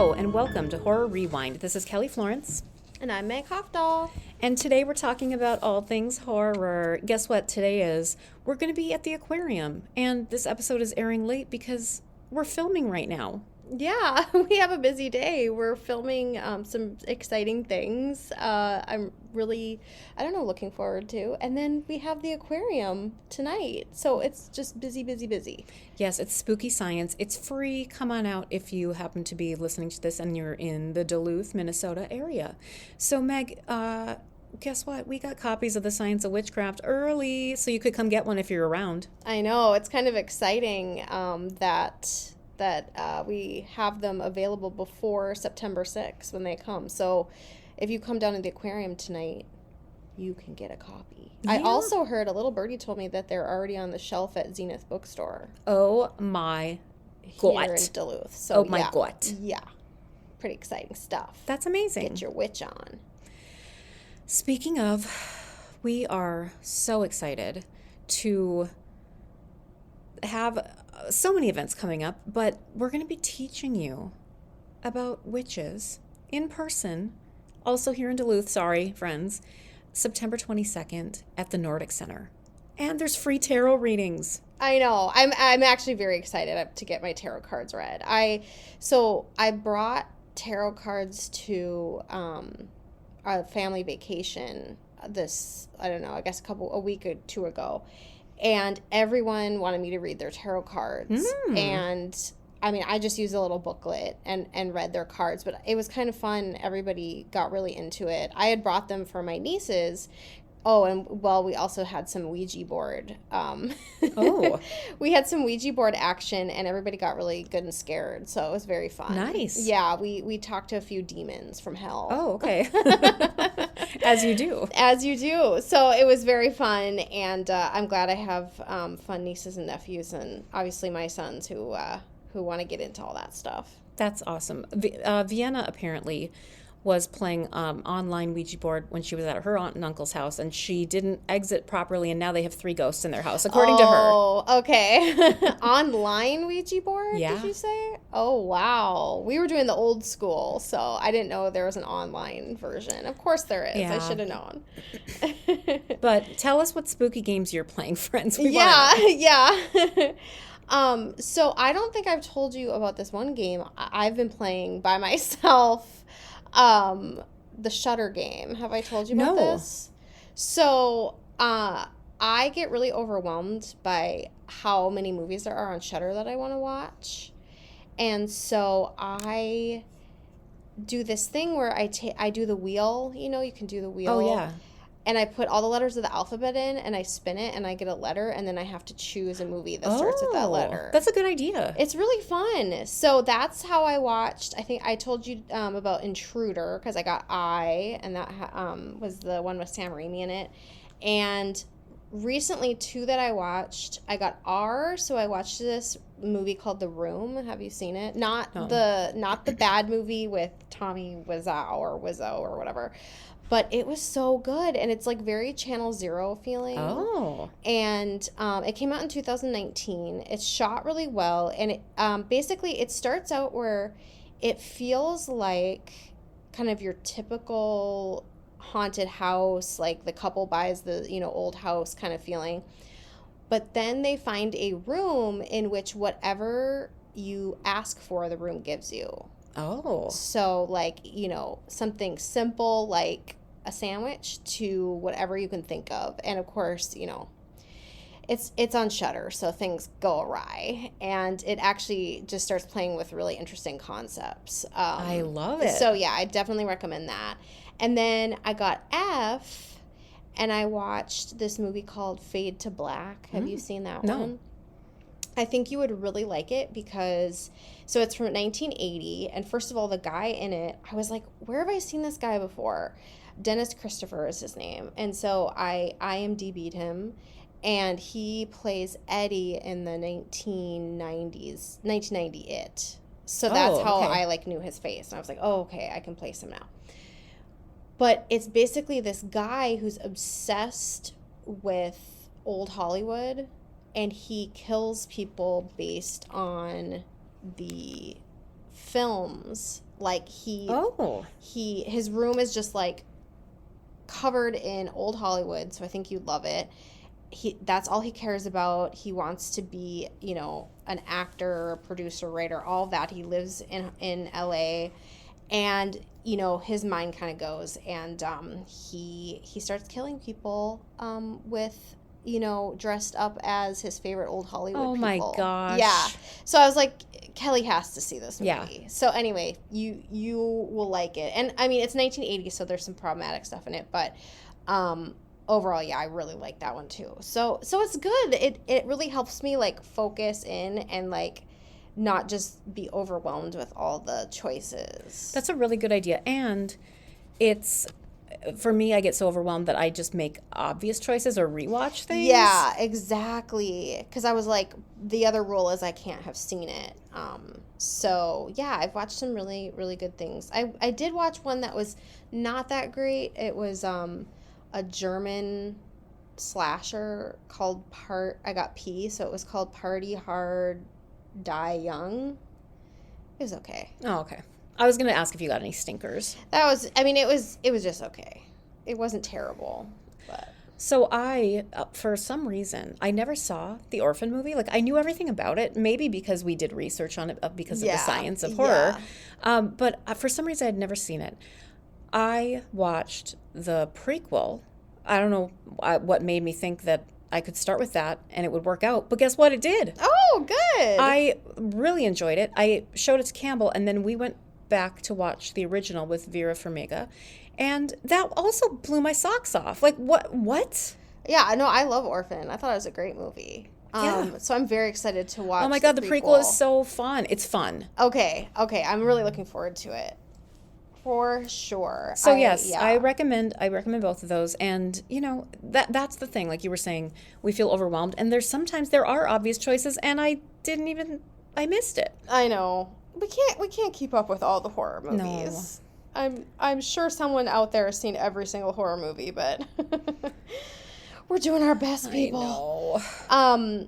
Hello and welcome to Horror Rewind. This is Kelly Florence. And I'm Meg Hofdahl. And today we're talking about all things horror. Guess what today is? We're going to be at the aquarium. And this episode is airing late because we're filming right now. Yeah, we have a busy day. We're filming some exciting things. I'm really, looking forward to. And then we have the aquarium tonight. So it's just busy, busy, busy. Yes, it's spooky science. It's free. Come on out if you happen to be listening to this and you're in the Duluth, Minnesota area. So Meg, guess what? We got copies of The Science of Witchcraft early, so you could come get one if you're around. I know. It's kind of exciting that we have them available before September 6th when they come. So if you come down to the aquarium tonight, you can get a copy. Yeah. I also heard, a little birdie told me that they're already on the shelf at Zenith Bookstore. Oh my God. Here in Duluth. So, oh my God. Yeah. Pretty exciting stuff. That's amazing. Get your witch on. Speaking of, we are so excited to have so many events coming up, but we're going to be teaching you about witches in person, also here in Duluth, sorry, friends, September 22nd at the Nordic Center. And there's free tarot readings. I know. I'm actually very excited to get my tarot cards read. I brought tarot cards to a family vacation a week or two ago. And everyone wanted me to read their tarot cards. And I just used a little booklet and read their cards, but it was kind of fun. Everybody got really into it. I had brought them for my nieces. Oh, and we also had some Ouija board. We had some Ouija board action, and everybody got really good and scared. So it was very fun. Nice. Yeah, we talked to a few demons from hell. Oh, okay. As you do. As you do. So it was very fun, and I'm glad I have fun nieces and nephews, and obviously my sons who want to get into all that stuff. That's awesome. Vienna apparently was playing online Ouija board when she was at her aunt and uncle's house, and she didn't exit properly, and now they have 3 ghosts in their house, according to her. Oh, okay. Online Ouija board, yeah. Did you say? Oh, wow. We were doing the old school, so I didn't know there was an online version. Of course there is. Yeah. I should have known. But tell us what spooky games you're playing, friends. Yeah. So I don't think I've told you about this one game I've been playing by myself. The Shudder game. Have I told you about this? So, I get really overwhelmed by how many movies there are on Shudder that I want to watch. And so I do this thing where I do the wheel, you can do the wheel. Oh, yeah. And I put all the letters of the alphabet in, and I spin it, and I get a letter, and then I have to choose a movie that starts with that letter. That's a good idea. It's really fun. So that's how I watched. I think I told you about Intruder, because I got and that was the one with Sam Raimi in it. And recently, 2 that I watched, I got R, so I watched this movie called The Room. Have you seen it? Not the bad movie with Tommy Wiseau or whatever. But it was so good, and it's like very Channel Zero feeling. Oh. And it came out in 2019. It's shot really well, and it basically it starts out where it feels like kind of your typical haunted house, like the couple buys the old house kind of feeling. But then they find a room in which whatever you ask for, the room gives you. Oh. So like something simple like a sandwich to whatever you can think of. And of course, it's on Shudder, so things go awry, and it actually just starts playing with really interesting concepts. I love it. So yeah, I definitely recommend that. And then I got F, and I watched this movie called Fade to Black. Have you seen that one? I think you would really like it because, so it's from 1980, and first of all, the guy in it, I was like, where have I seen this guy before? Dennis Christopher is his name, and so I IMDb'd him, and he plays Eddie in the 1990 It. So that's how I knew his face, and I was like, oh, okay, I can place him now. But it's basically this guy who's obsessed with old Hollywood, and he kills people based on the films Like his room is just like covered in old Hollywood, so I think you'd love it. That's all he cares about. He wants to be, you know, an actor, producer, writer, all of that. He lives in LA, and you know, his mind kind of goes, and he starts killing people with, you know, dressed up as his favorite old Hollywood people. Oh my gosh. Yeah. So I was like, Kelly has to see this movie. Yeah. So anyway, you will like it. And I mean, it's 1980, so there's some problematic stuff in it, but overall, yeah, I really like that one too. So it's good. It really helps me like focus in and like not just be overwhelmed with all the choices. That's a really good idea. And it's, for me, I get so overwhelmed that I just make obvious choices or rewatch things. Yeah, exactly. Because I was like, the other rule is I can't have seen it. So yeah, I've watched some really, really good things. I did watch one that was not that great. It was a German slasher called I got P, so it was called Party Hard, Die Young. It was okay. Oh, okay. I was going to ask if you got any stinkers. That was, I mean, it was just okay. It wasn't terrible, but. So I, for some reason, I never saw the Orphan movie. Like, I knew everything about it, maybe because we did research on it because of the science of horror. Yeah. But for some reason, I'd never seen it. I watched the prequel. I don't know what made me think that I could start with that and it would work out. But guess what? It did. Oh, good. I really enjoyed it. I showed it to Campbell, and then we went back to watch the original with Vera Farmiga. And that also blew my socks off. Like, what? Yeah, no, I love Orphan. I thought it was a great movie. Yeah. So I'm very excited to watch. Oh my God, the prequel is so fun. It's fun. Okay. I'm really looking forward to it. For sure. So I recommend both of those. And you know, that's the thing. Like you were saying, we feel overwhelmed, and sometimes there are obvious choices, and I missed it. I know. We can't keep up with all the horror movies. No. I'm sure someone out there has seen every single horror movie, but we're doing our best, people. I know.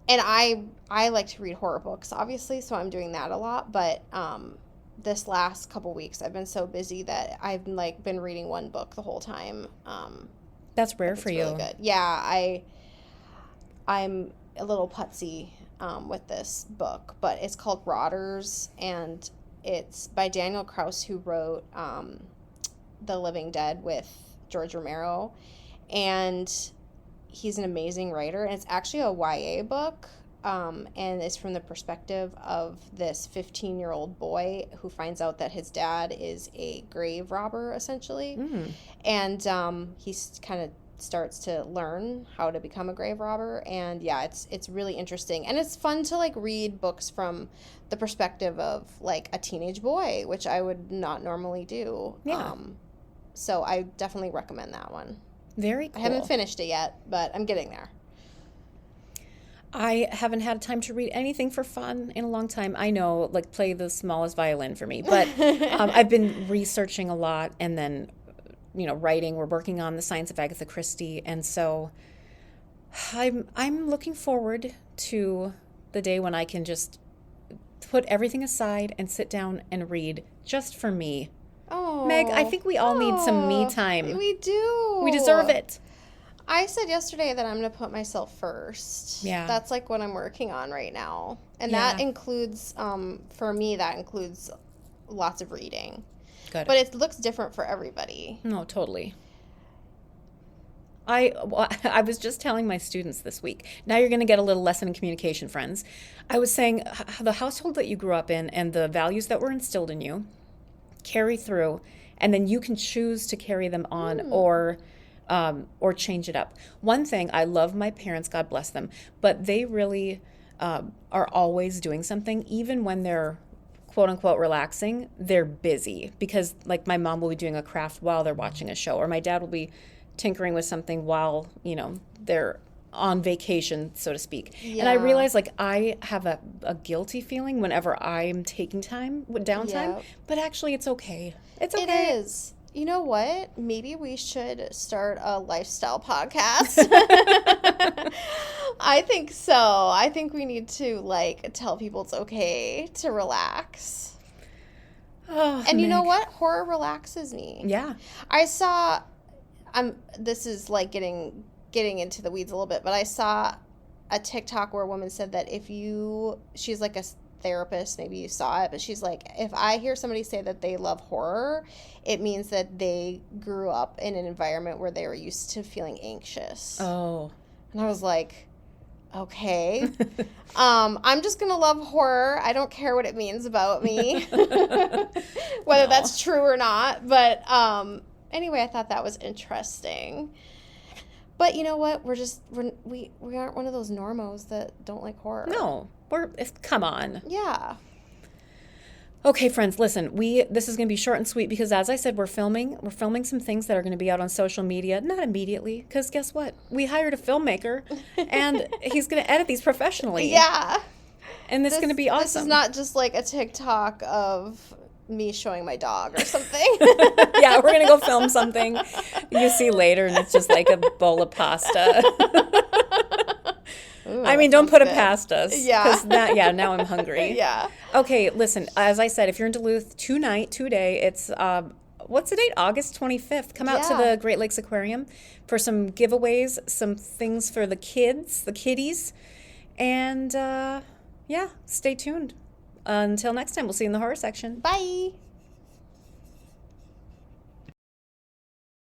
And I like to read horror books, obviously, so I'm doing that a lot, but this last couple weeks I've been so busy that I've like been reading one book the whole time. That's rare for you. Really good. Yeah, I'm a little putsy with this book, but it's called Rotters, and it's by Daniel Kraus, who wrote The Living Dead with George Romero, and he's an amazing writer, and it's actually a YA book. And it's from the perspective of this 15-year-old boy who finds out that his dad is a grave robber, essentially. Mm. And he kind of starts to learn how to become a grave robber. And yeah, it's really interesting. And it's fun to like read books from the perspective of like a teenage boy, which I would not normally do. Yeah. So I definitely recommend that one. Very cool. I haven't finished it yet, but I'm getting there. I haven't had time to read anything for fun in a long time. I know, like, play the smallest violin for me. But I've been researching a lot and then, you know, writing. We're working on the Science of Agatha Christie. And so I'm looking forward to the day when I can just put everything aside and sit down and read just for me. Oh, Meg, I think we all need some me time. We do. We deserve it. I said yesterday that I'm going to put myself first. Yeah. That's like what I'm working on right now. And that includes, for me, that includes lots of reading. Good. But it looks different for everybody. No, totally. I was just telling my students this week, now you're going to get a little lesson in communication, friends. I was saying the household that you grew up in and the values that were instilled in you carry through, and then you can choose to carry them on or change it up. One thing, I love my parents, God bless them, but they really are always doing something. Even when they're quote unquote relaxing, they're busy, because like my mom will be doing a craft while they're watching a show, or my dad will be tinkering with something while, you know, they're on vacation, so to speak. Yeah. And I realize like I have a guilty feeling whenever I'm taking downtime, but actually it's okay. It's okay. It is. You know what? Maybe we should start a lifestyle podcast. I think so. I think we need to like tell people it's okay to relax. Oh, And you know Meg. what? Horror relaxes me. Yeah. I saw this is like getting into the weeds a little bit, but I saw a TikTok where a woman said that she's like a therapist, maybe you saw it, but she's like, if I hear somebody say that they love horror, it means that they grew up in an environment where they were used to feeling anxious. Oh. And I was like, okay. I'm just gonna love horror. I don't care what it means about me, whether that's true or not. But anyway, I thought that was interesting. But you know what? We aren't one of those normos that don't like horror. No. Come on. Yeah. Okay, friends, listen, this is going to be short and sweet because, as I said, we're filming some things that are going to be out on social media, not immediately, because guess what? We hired a filmmaker, and he's going to edit these professionally. Yeah. And this is going to be awesome. This is not just like a TikTok of me showing my dog or something. Yeah, we're going to go film something you see later, and it's just like a bowl of pasta. Ooh, I mean, don't put it past us. Yeah. Because now I'm hungry. Yeah. Okay, listen, as I said, if you're in Duluth today, it's, what's the date? August 25th. Come out to the Great Lakes Aquarium for some giveaways, some things for the kiddies. And, stay tuned. Until next time, we'll see you in the horror section. Bye.